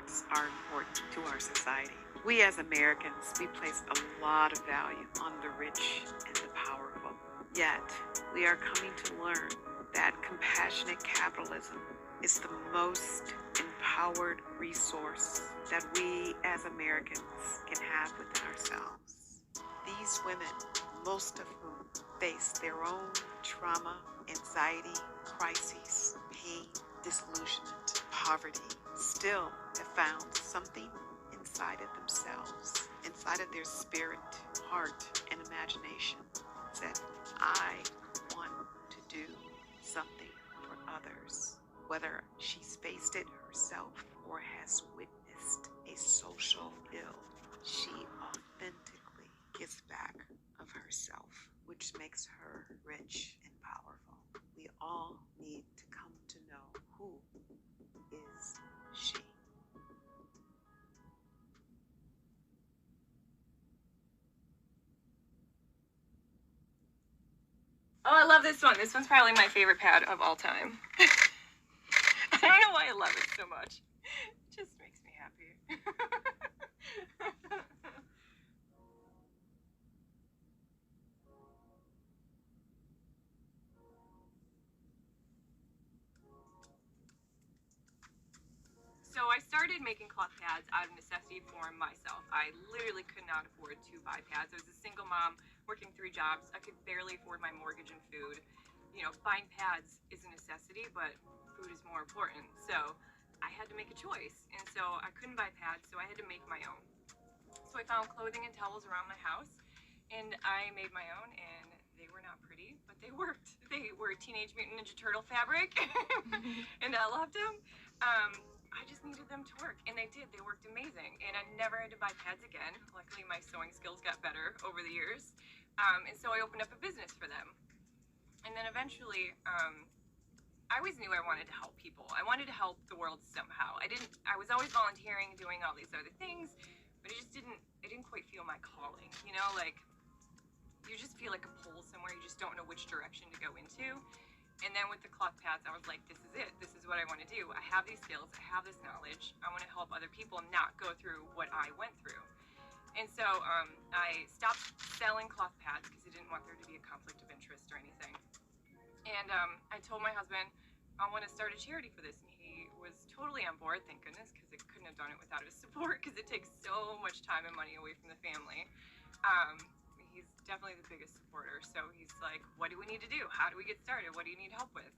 arts are important to our society. We as Americans, we place a lot of value on the rich and the powerful. Yet, we are coming to learn that compassionate capitalism is the most empowered resource that we as Americans can have within ourselves. These women, most of whom face their own trauma, anxiety, crises, pain, disillusionment, poverty, still have found something inside of themselves, inside of their spirit, heart, and imagination, said, I want to do something for others. Whether she's faced it herself or has witnessed a social ill, she authentically gives back of herself, which makes her rich and powerful. We all need to come to know who is she. Oh, I love this one. This one's probably my favorite pad of all time. I don't know why I love it so much. It just makes me happy. So I started making cloth pads out of necessity for myself. I literally could not afford to buy pads. I was a single mom working 3 jobs. I could barely afford my mortgage and food. You know, buying pads is a necessity, but food is more important. So I had to make a choice. And so I couldn't buy pads, so I had to make my own. So I found clothing and towels around my house, and I made my own, and they were not pretty, but they worked. They were Teenage Mutant Ninja Turtle fabric, and I loved them. I just needed them to work, and they did. They worked amazing, and I never had to buy pads again. Luckily, my sewing skills got better over the years, and so I opened up a business for them. And then eventually, I always knew I wanted to help people. I wanted to help the world somehow. I was always volunteering, doing all these other things, but it didn't quite feel my calling, you know, like you just feel like a pull somewhere, you just don't know which direction to go into. And then with the cloth pads, I was like, this is it. This is what I want to do. I have these skills. I have this knowledge. I want to help other people not go through what I went through. And so I stopped selling cloth pads because I didn't want there to be a conflict of interest or anything. And I told my husband, I want to start a charity for this. And he was totally on board, thank goodness, because I couldn't have done it without his support, because it takes so much time and money away from the family. He's definitely the biggest supporter. So he's like, what do we need to do? How do we get started? What do you need help with?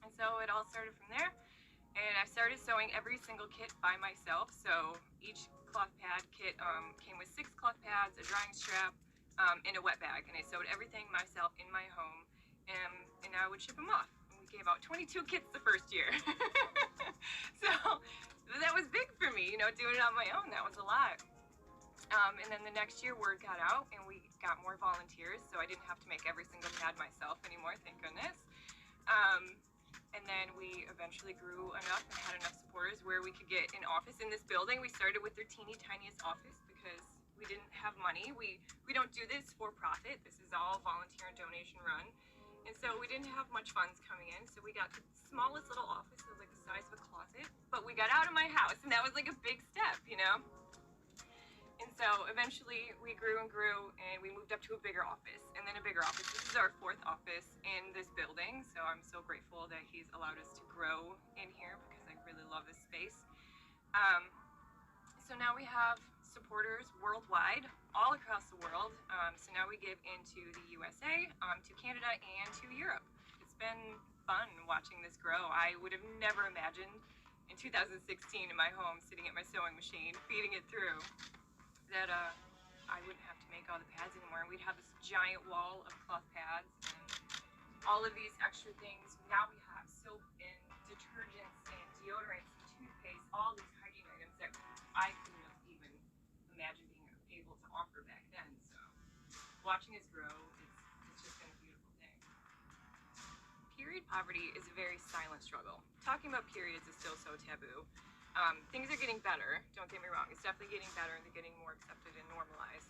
And so it all started from there. And I started sewing every single kit by myself. So each cloth pad kit came with 6 cloth pads, a drying strap, and a wet bag. And I sewed everything myself in my home, and I would ship them off. And we gave out 22 kits the first year. So that was big for me, you know, doing it on my own. That was a lot. And then the next year word got out and we got more volunteers, so I didn't have to make every single pad myself anymore, thank goodness. And then we eventually grew enough and had enough supporters where we could get an office in this building. We started with their teeny tiniest office because we didn't have money. We don't do this for profit. This is all volunteer and donation run. And so we didn't have much funds coming in, so we got the smallest little office. It was like the size of a closet, but we got out of my house, and that was like a big step, you know? And so eventually we grew and grew, and we moved up to a bigger office, and then a bigger office. This is our 4th office in this building, so I'm so grateful that he's allowed us to grow in here because I really love this space. So now we have supporters worldwide, all across the world. So now we give into the USA, to Canada, and to Europe. It's been fun watching this grow. I would have never imagined in 2016 in my home, sitting at my sewing machine, feeding it through, that I wouldn't have to make all the pads anymore. We'd have this giant wall of cloth pads and all of these extra things. Now we have soap and detergents and deodorants and toothpaste, all these hygiene items that I couldn't have even imagined being able to offer back then. So watching this grow, it's just been a beautiful thing. Period poverty is a very silent struggle. Talking about periods is still so taboo. Things are getting better, don't get me wrong. It's definitely getting better, and they're getting more accepted and normalized.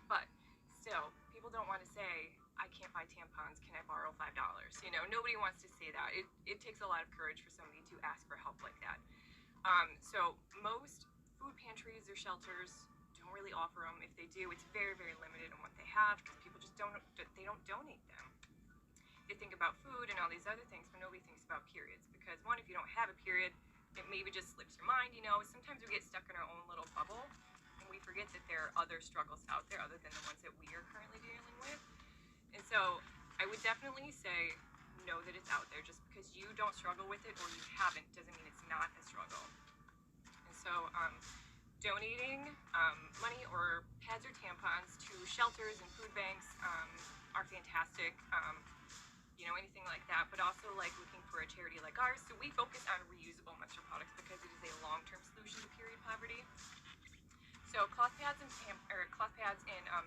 But still, people don't want to say, I can't buy tampons, can I borrow $5? You know, nobody wants to say that. It takes a lot of courage for somebody to ask for help like that. So most food pantries or shelters don't really offer them. If they do, it's very, very limited on what they have because people just don't donate them. They think about food and all these other things, but nobody thinks about periods because one, if you don't have a period, it maybe just slips your mind. Sometimes we get stuck in our own little bubble and we forget that there are other struggles out there other than the ones that we are currently dealing with. And so I would definitely say know that it's out there. Just because you don't struggle with it or you haven't doesn't mean it's not a struggle. And so donating money or pads or tampons to shelters and food banks are fantastic. Anything like that, but also like looking for a charity like ours. So we focus on reusable menstrual products because it is a long-term solution to period poverty. So cloth pads and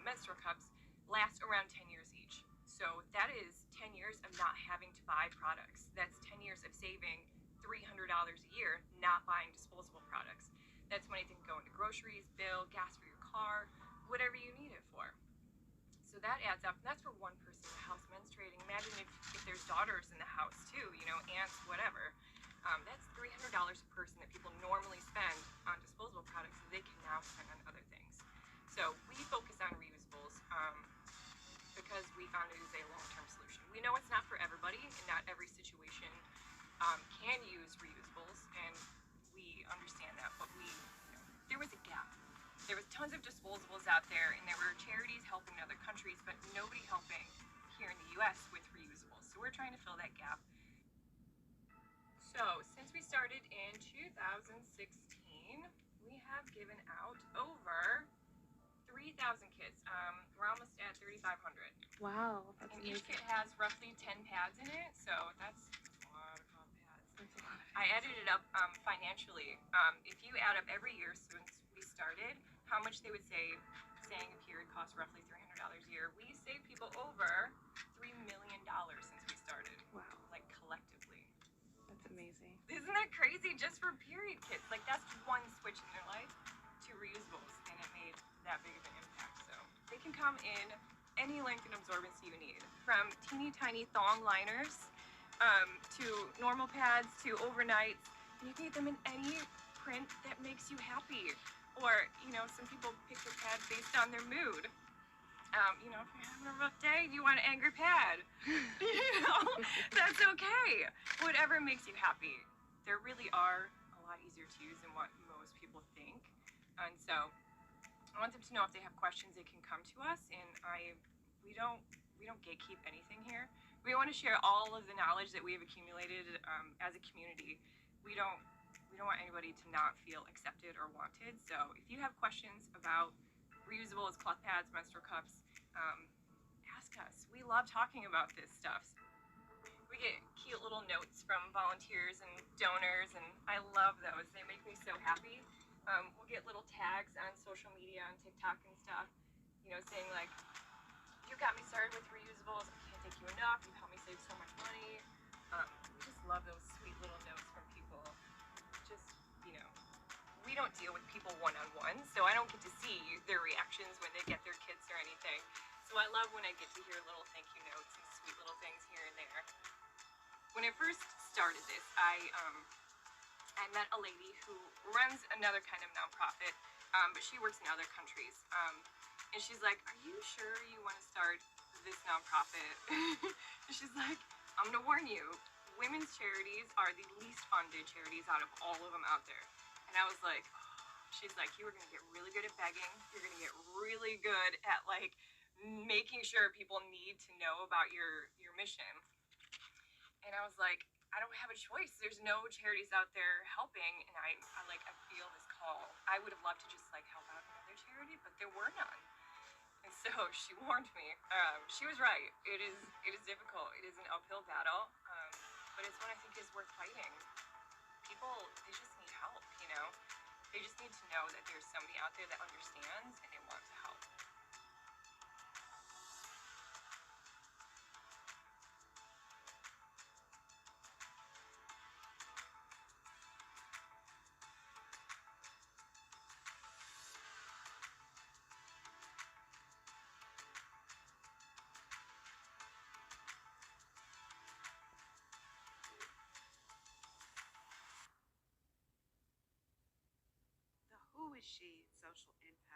menstrual cups last around 10 years each. So that is 10 years of not having to buy products. That's 10 years of saving $300 a year not buying disposable products. That's money that can go into groceries, bill, gas for your car, whatever you need it for. So that adds up, and that's for one person in the house menstruating. Imagine if there's daughters in the house too, aunts, whatever. That's $300 a person that people normally spend on disposable products that they can now spend on other things. So we focus on reusables because we found it is a long-term solution. We know it's not for everybody, and not every situation can use reusables, and we understand that, but there was a gap. There was tons of disposables out there, and there were charities helping in other countries, but nobody helping here in the U.S. with reusables. So we're trying to fill that gap. So since we started in 2016, we have given out over 3,000 kits. We're almost at 3,500. Wow, that's and amazing. Each kit has roughly 10 pads in it, so that's a lot of pads. That's a lot. I added it up financially. If you add up every year since we started, how much they would save, saying a period costs roughly $300 a year. We saved people over $3 million since we started. Wow. Like collectively. That's amazing. Isn't that crazy? Just for period kits. Like that's one switch in their life to reusables, and it made that big of an impact. So they can come in any length and absorbency you need, from teeny tiny thong liners to normal pads to overnights. You can get them in any print that makes you happy. Or, some people pick their pad based on their mood. If you're having a rough day, you want an angry pad. That's okay. Whatever makes you happy. There really are a lot easier to use than what most people think. And so I want them to know if they have questions, they can come to us. And we don't gatekeep anything here. We want to share all of the knowledge that we have accumulated as a community. We don't want anybody to not feel accepted or wanted. So if you have questions about reusables, cloth pads, menstrual cups, ask us. We love talking about this stuff. We get cute little notes from volunteers and donors, and I love those. They make me so happy. We'll get little tags on social media, on TikTok and stuff, saying like, you got me started with reusables. I can't thank you enough. You helped me save so much money. We just love those sweet little notes from people. We don't deal with people one-on-one, so I don't get to see their reactions when they get their kits or anything. So I love when I get to hear little thank you notes and sweet little things here and there. When I first started this, I met a lady who runs another kind of nonprofit, but she works in other countries. And she's like, are you sure you want to start this nonprofit? She's like, I'm going to warn you, women's charities are the least funded charities out of all of them out there. And I was like, oh. She's like, you are going to get really good at begging. You're going to get really good at like making sure people need to know about your mission. And I was like, I don't have a choice. There's no charities out there helping. And I feel this call. I would have loved to just like help out another charity, but there were none. And so she warned me. She was right. It is difficult. It is an uphill battle, but it's one I think is worth fighting. People, they just need help, They just need to know that there's somebody out there that understands and they want to help. is she social impact